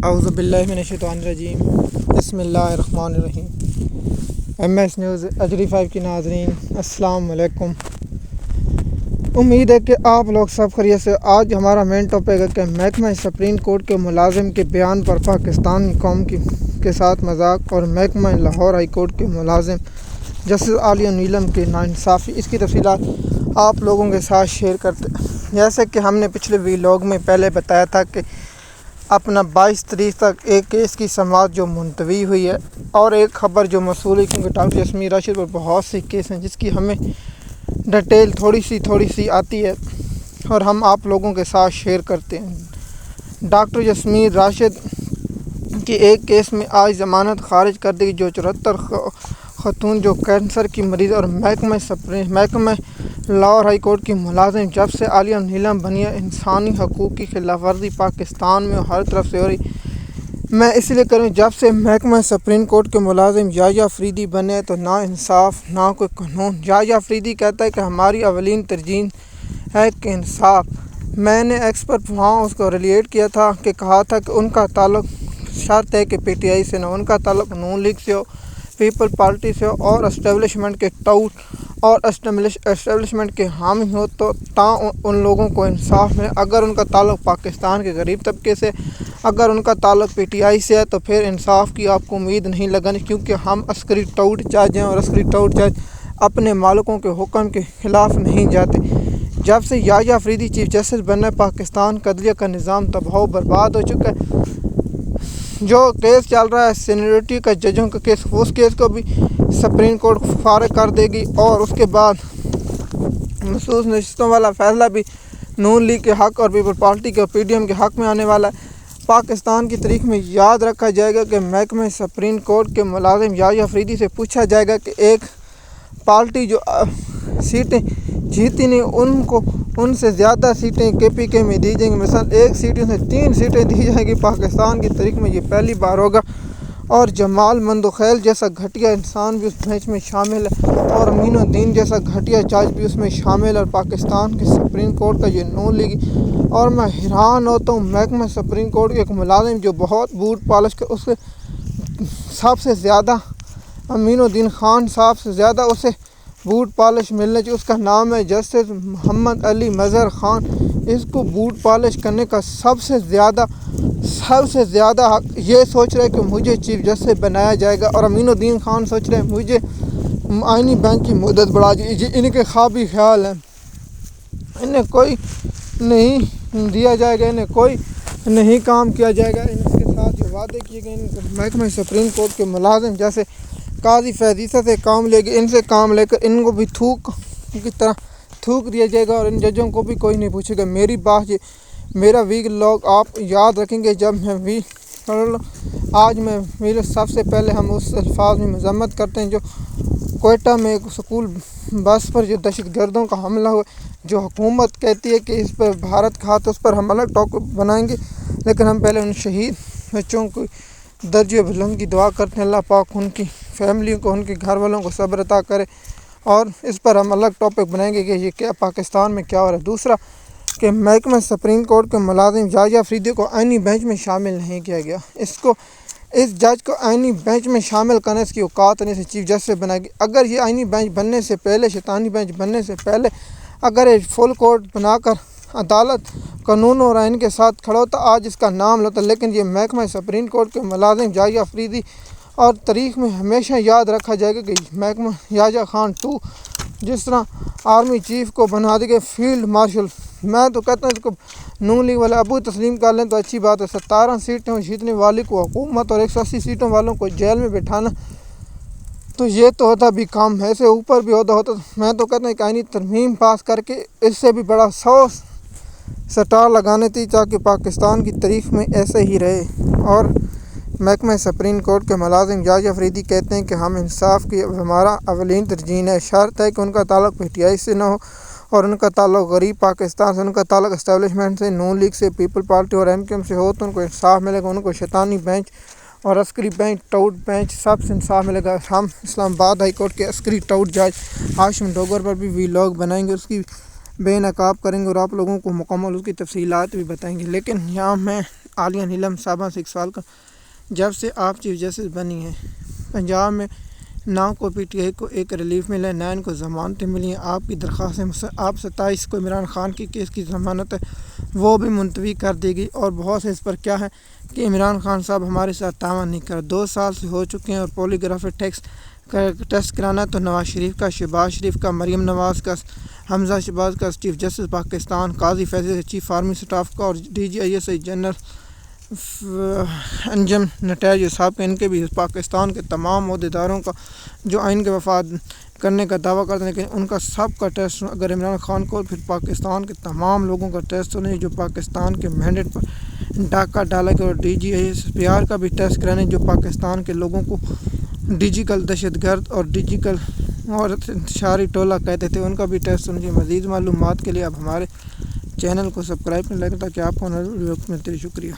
اعوذ باللہ من الشیطان الرجیم، بسم اللہ الرحمن الرحیم۔ MS نیوز اجری 5 کی ناظرین، السلام علیکم۔ امید ہے کہ آپ لوگ سب خیریت سے۔ آج ہمارا مین ٹاپک ہے کہ محکمہ سپریم کورٹ کے ملازم کے بیان پر پاکستانی قوم کے ساتھ مذاق اور محکمہ لاہور ہائی کورٹ کے ملازم جسٹس عالیہ نیلم کی ناانصافی، اس کی تفصیلات آپ لوگوں کے ساتھ شیئر کرتے ہیں۔ جیسے کہ ہم نے پچھلے ویلاگ میں پہلے بتایا تھا کہ اپنا 22 تاریخ تک ایک کیس کی سماعت جو ملتوی ہوئی ہے، اور ایک خبر جو موصول ہے کیونکہ ڈاکٹر یاسمین راشد پر بہت سے کیس ہیں جس کی ہمیں ڈیٹیل تھوڑی سی آتی ہے اور ہم آپ لوگوں کے ساتھ شیئر کرتے ہیں۔ ڈاکٹر یاسمین راشد کی ایک کیس میں آج ضمانت خارج کر دی جو 74 خاتون جو کینسر کی مریض اور محکمہ لاہور ہائی کورٹ کی ملازم جب سے عالیہ نیلم بنی ہے، انسانی حقوق کی خلاف ورزی پاکستان میں ہر طرف سے ہو رہی۔ میں اس لیے کروں جب سے محکمہ سپریم کورٹ کے ملازم یحییٰ فریدی بنے تو نہ انصاف نہ کوئی قانون۔ یحییٰ فریدی کہتا ہے کہ ہماری اولین ترجیح ہے کہ انصاف۔ میں نے ایکس پر وہاں اس کو ریلیٹ کیا تھا کہ کہا تھا کہ ان کا تعلق شرط ہے کہ PTI سے نہ، ان کا تعلق نون لیگ سے ہو، پیپل پارٹی سے ہو اور اسٹیبلشمنٹ کے ٹاؤٹ اور اسٹیبلشمنٹ کے حامی ہو تو ان لوگوں کو انصاف ملے۔ اگر ان کا تعلق پاکستان کے غریب طبقے سے، اگر ان کا تعلق PTI سے ہے تو پھر انصاف کی آپ کو امید نہیں لگانی، کیونکہ ہم عسکری ٹاؤٹ جج ہیں اور عسکری ٹاؤٹ جج اپنے مالکوں کے حکم کے خلاف نہیں جاتے۔ جب سے یحییٰ فریدی چیف جسٹس بنا پاکستان کا عدلیہ کا نظام تباہ و برباد ہو چکا ہے۔ جو کیس چل رہا ہے سینیٹری کا ججوں کا کیس، اس کیس کو بھی سپریم کورٹ فارغ کر دے گی اور اس کے بعد مخصوص نشستوں والا فیصلہ بھی نون لیگ کے حق اور پیپل پارٹی کے PDM کے حق میں آنے والا ہے۔ پاکستان کی تاریخ میں یاد رکھا جائے گا کہ محکمہ سپریم کورٹ کے ملازم یحییٰ فریدی سے پوچھا جائے گا کہ ایک پارٹی جو سیٹیں جیتی نہیں ان سے زیادہ سیٹیں KPK میں دی جائیں گی، مثلا ایک سیٹ سے 3 سیٹیں دی جائیں گی۔ پاکستان کی تاریخ میں یہ پہلی بار ہوگا اور جمال مندوخیل جیسا گھٹیا انسان بھی اس بینچ میں شامل ہے اور امین الدین جیسا گھٹیا جج بھی اس میں شامل ہے، اور پاکستان کی سپریم کورٹ کا یہ نون لیگی۔ اور میں حیران ہوتا ہوں محکمہ سپریم کورٹ کے ایک ملازم جو بہت بوٹ پالش کر، اس سے سب سے زیادہ امین الدین خان صاحب سے زیادہ اسے بوٹ پالش ملنا چاہیے۔ اس کا نام ہے جسٹس محمد علی مظہر خان۔ اس کو بوٹ پالش کرنے کا سب سے زیادہ حق یہ سوچ رہے کہ مجھے چیف جسٹس بنایا جائے گا، اور امین الدین خان سوچ رہے ہیں مجھے آئینی بینچ کی مدت بڑھا دی۔ یہ ان کے خوابی خیال ہیں، انہیں کوئی نہیں دیا جائے گا، انہیں کوئی نہیں کام کیا جائے گا۔ ان کے ساتھ جو وعدے کیے گئے محکمہ سپریم کورٹ کے ملازم جیسے قاضی فیض عیسیٰ سے کام لے گئے، ان سے کام لے کر ان کو بھی تھوک کی طرح تھوک دیا جائے گا، اور ان ججوں کو بھی کوئی نہیں پوچھے گا۔ میری بات یہ میرا ویک لاگ آپ یاد رکھیں گے جب میں آج میں سب سے پہلے ہم اس الفاظ میں مذمت کرتے ہیں جو کوئٹہ میں ایک اسکول بس پر جو دہشت گردوں کا حملہ ہوا، جو حکومت کہتی ہے کہ اس پر بھارت کا ہاتھ، اس پر ہم الگ ٹاپک بنائیں گے، لیکن ہم پہلے ان شہید بچوں کو درجہ بلند کی دعا کرتے ہیں، اللہ پاک ان کی فیملی کو، ان کے گھر والوں کو صبر عطا کرے، اور اس پر ہم الگ ٹاپک بنائیں گے کہ یہ کیا پاکستان میں کیا ہو رہا ہے۔ دوسرا کہ محکمہ سپریم کورٹ کے ملازم یحییٰ فریدی کو آئینی بینچ میں شامل نہیں کیا گیا۔ اس جج کو آئینی بینچ میں شامل کرنے اس کی اوقات نہیں سے چیف جسٹس بنائے گی۔ اگر یہ آئینی بینچ بننے سے پہلے، شیطانی بینچ بننے سے پہلے اگر یہ فل کورٹ بنا کر عدالت قانون اور آئین کے ساتھ کھڑا ہوتا آج اس کا نام لیتا، لیکن یہ محکمہ سپریم کورٹ کے ملازم یحییٰ فریدی، اور تاریخ میں ہمیشہ یاد رکھا جائے گا کہ محکمہ یحییٰ خان 2 جس طرح آرمی چیف کو بنا دے گئے فیلڈ مارشل۔ میں تو کہتا ہوں اس کو نون لیگ والے ابو تسلیم کر لیں تو اچھی بات ہے۔ 17 سیٹیں جیتنے والی کو حکومت اور 180 سیٹوں والوں کو جیل میں بٹھانا تو یہ تو ہوتا بھی کام ہے، ایسے اوپر بھی ہوتا۔ میں تو کہتا ہوں کہ آئینی ترمیم پاس کر کے اس سے بھی بڑا 100 سٹار لگانے تھی تاکہ پاکستان کی تاریخ میں ایسے ہی رہے۔ اور محکمہ سپریم کورٹ کے ملازم یحییٰ فریدی کہتے ہیں کہ ہم انصاف کی ہمارا اولین ترجیح ہے، شرط ہے کہ ان کا تعلق PTI سے نہ ہو اور ان کا تعلق غریب پاکستان سے، ان کا تعلق اسٹیبلشمنٹ سے، نون لیگ سے، پیپل پارٹی اور MKM سے ہو تو ان کو انصاف ملے گا، ان کو شیطانی بینچ اور عسکری بینچ ٹاؤٹ بینچ سب سے انصاف ملے گا۔ ہم اسلام آباد ہائی کورٹ کے عسکری ٹاؤٹ جج ہاشم ڈوگر پر بھی ویلاگ بنائیں گے، اس کی بے نقاب کریں گے اور آپ لوگوں کو مکمل اس کی تفصیلات بھی بتائیں گے۔ لیکن یہاں میں عالیہ نیلم صاحبہ سے ایک سوال کا، جب سے آپ چیف جسٹس بنی ہیں پنجاب میں 9 کو پی ٹی آئی کو ایک ریلیف ملا ہے، 9 کو ضمانتیں ملی ہیں، آپ کی درخواستیں آپ 27 کو عمران خان کی کیس کی ضمانت ہے وہ بھی ملتوی کر دی گئی، اور بہت سے اس پر کیا ہے کہ عمران خان صاحب ہمارے ساتھ تعاون نہیں کر 2 سال سے ہو چکے ہیں، اور پولیگرافی ٹیسٹ کرانا تو نواز شریف کا، شہباز شریف کا، مریم نواز کا، حمزہ شہباز کا چیف جسٹس پاکستان، قاضی فیصل چیف آرمی اسٹاف کا، اور D G I S I general Anjum نٹیج صاحب کے، ان کے بھی پاکستان کے تمام عہدیداروں کا جو آئین کے وفاد کرنے کا دعویٰ کرتے ہیں، لیکن ان کا سب کا ٹیسٹ اگر عمران خان کو پھر پاکستان کے تمام لوگوں کا ٹیسٹ ہونے جو پاکستان کے مینڈیٹ پر ڈاکہ ڈالا گیا، اور D G S P R کا بھی ٹیسٹ کرانے جو پاکستان کے لوگوں کو ڈیجیکل دہشت گرد اور ڈیجیکل اور انتشاری ٹولہ کہتے تھے، ان کا بھی ٹیسٹ ہونا چاہیے۔ مزید معلومات کے لیے آپ ہمارے چینل کو سبسکرائب کریں تاکہ آپ کو وقت ملتے رہے۔ شکریہ۔